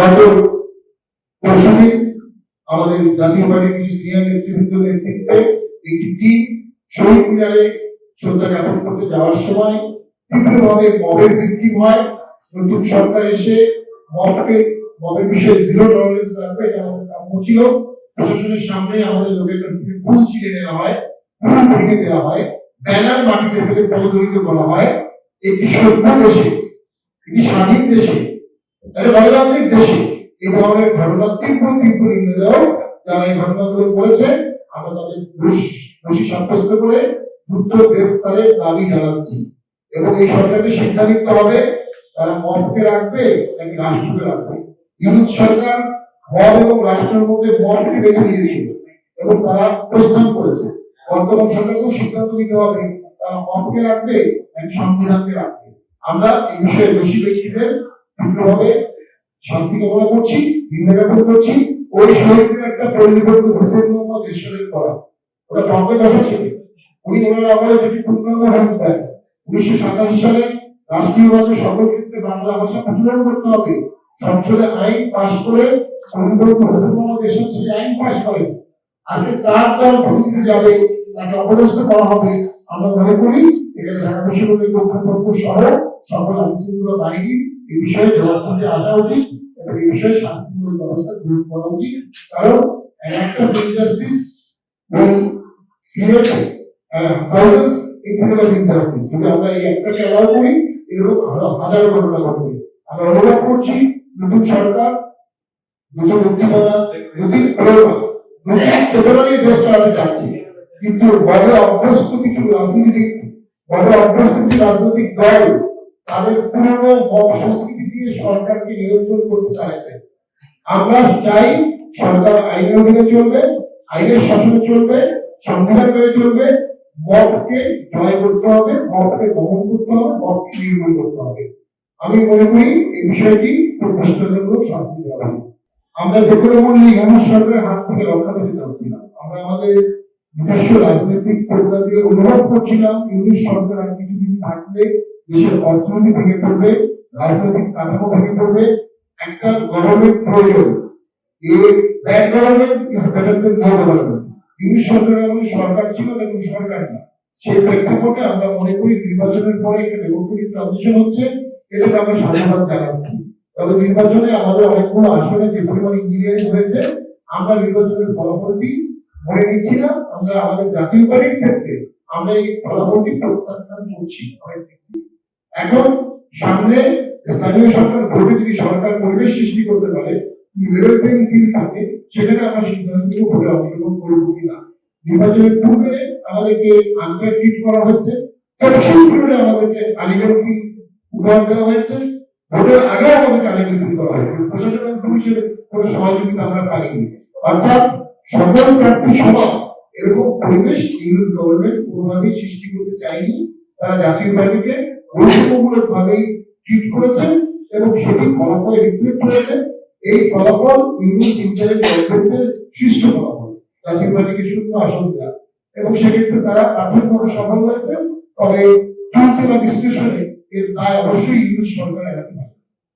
গত পরশুদিন আমাদের জাতীয় পার্টির কিছু সিনিয়র নেতৃবৃন্দের নেতৃত্বে একটি টিম শহীদ মিনারে শ্রদ্ধা জ্ঞাপন করতে যাওয়ার সময় তীব্রভাবে মবের ভিকটিম হয়। নতুন সরকার এসে মবের বিষয়ে জিরো টলারেন্স রাখবে, এটা আমাদের কাম্য ছিল। প্রশাসনের সামনে আমাদের লোকের কাছ থেকে ফুল ছিঁড়ে নেওয়া হয়, ফুল ভেঙে দেওয়া হয়, ব্যানার মাটিতে ফেলে পদদলিত করা হয়। একটি সভ্য দেশে, একটি স্বাধীন দেশে, একটা গণতান্ত্রিক দেশে এই ধরনের ঘটনা তীব্র নিন্দা দেওয়া। যারা এই ঘটনাগুলো করেছে আমরা তাদের দোষী সাব্যস্ত করে দ্রুত গ্রেফতারের দাবি জানাচ্ছি এবং এই সরকারকে সিদ্ধান্ত নিতে হবে তারা মবকে রাখবে নাকি রাষ্ট্রকে রাখবে। ইউনিট সরকার মব এবং রাষ্ট্রের মধ্যে মবকে বেছে নিয়েছিল এবং তারা প্রস্থান করেছে। বর্তমান সরকারকেও সিদ্ধান্ত নিতে হবে তারা মবকে রাখবে নাকি সংবিধানকে রাখবে। আমরা এই বিষয়ে দোষী ব্যক্তিদের তীব্রভাবে শাস্তি কামনা করছি, নিন্দা জ্ঞাপন করছি। ওই শহীদের একটা পরিবর্তন হোসেন মোহাম্মদ এরশাদের করা, ওটা বম্বে বসা ছিল। উনি ওনার আমলে যেটি পূর্ণাঙ্গ ভাষণ দেন 1987 সালে রাষ্ট্রীয়ভাবে সকল ক্ষেত্রে বাংলা ভাষা প্রচলন করতে হবে। সংসদে আইন পাশ করে পরিবর্তন হোসেন মোহাম্মদ এরশাদ সেই আইন পাশ করেন। আজকে তার দল ভূমিতে যাবে, তাকে অপদস্থ করা হবে। আমরা মনে করি এখানে ঢাকা বিশ্ববিদ্যালয় কর্তৃপক্ষ সহ সকল আইনশৃঙ্খলা বাহিনী এই বিষয়ে জবাবদিহি আসা উচিত এবং এই বিষয়ে শাস্তিমূলক ব্যবস্থা গ্রহণ করা উচিত। কারণ একটা injustice will create thousands incident of injustice. যদি আমরা এই একটাকে অ্যালাউ করি এরকম আরো হাজারো ঘটনা ঘটবে। আমরা অনুরোধ করছি নতুন সরকার, নতুন উদ্দীপনা, নতুন প্রেরণা, নতুন চেতনা নিয়ে দেশ চালাতে চাচ্ছি। কিন্তু বড় অভ্যস্ত কিছু রাজনীতিবিদ, বড় অভ্যস্ত কিছু রাজনৈতিক দল তাদের পুরনো মব সংস্কৃতি দিয়ে সরকারকে নিয়ন্ত্রণ করতে চাইছে। আমরা চাই সরকার আইনের অধীনে চলবে, আইনের শাসনে চলবে, সংবিধান মেনে চলবে। মবকে জয় করতে হবে, মবকে দমন করতে হবে, মবকে নির্মূল করতে হবে। আমি মনে করি এই বিষয়টি খুব দৃষ্টান্তমূলক শাস্তি দেওয়া হবে। আমরা যে কোনো মূল্যে ইউনিট সরকারের হাত থেকে রক্ষা পেতে চাচ্ছিলাম। আমরা আমাদের নিজস্ব রাজনৈতিক প্রজ্ঞা দিয়ে অনুভব করছিলাম ইউনিট সরকার আর কিছুদিন থাকলে দেশের অর্থনীতি ভেঙে পড়বে, রাজনৈতিক কাঠামো ভেঙে পড়বে। একটা গভর্নমেন্ট প্রয়োজন। Bad government is better than no government. Unit সরকারের আমাদের সরকার ছিল এবং সরকার না। সেই প্রেক্ষাপটে আমরা মনে করি নির্বাচনের পরে একটা ডেমোক্রেটিক ট্রানজিশন হচ্ছে, এটাকে আমরা সাধুবাদ জানাচ্ছি। তবে নির্বাচনে আমাদের অনেকগুলো আসনে যে পরিমাণ ইঞ্জিনিয়ারিং হয়েছে, আমরা নির্বাচনের ফলাফলটি মনে নিচ্ছি না। আমরা আমাদের জাতীয় পার্টির ক্ষেত্রে আমরা এই ফলাফলটি প্রত্যাখ্যান করছি। এখন সামনে স্থানীয় সরকার ভোটে যদি সরকার পরিবেশ সৃষ্টি করতে পারে, লেভেল প্লেইং ফিল্ড থাকে, সেখানে আমরা সিদ্ধান্ত নিব ভোটে অংশগ্রহণ করবো কিনা। নির্বাচনের পূর্বে আমাদেরকে আনফেয়ার ট্রিট করা হচ্ছে, তফসিল পিরিয়ডে আমাদেরকে আলিগড় ফি উপহার দেওয়া হয়েছে, ভোটের আগে আমাদেরকে আলিগড় ফি করা হয়েছে। প্রশাসন এবং পুলিশের কোনো সহযোগিতা আমরা পাইনি। অর্থাৎ সকল প্রার্থী সভা এরকম পরিবেশ ইউনিট গভর্নমেন্ট কোনোভাবেই সৃষ্টি করতে চায়নি। তারা জাতীয় পার্টিকে বৈষম্যমূলক ভাবেই ট্রিট করেছেন এবং সেটি ফলাফল রিফ্লেক্ট হয়েছে। এই ফলাফল ইউনিট ইন্টারেস্ট গভর্নমেন্টের সৃষ্ট ফলাফল, জাতীয় পার্টিকে শূন্য আসন দেওয়া এবং সেক্ষেত্রে তারা প্রাথমিকভাবে সফল হয়েছে। তবে চলছে বিশ্লেষণে এর দায় অবশ্যই ইউনিট সরকারের হাতে।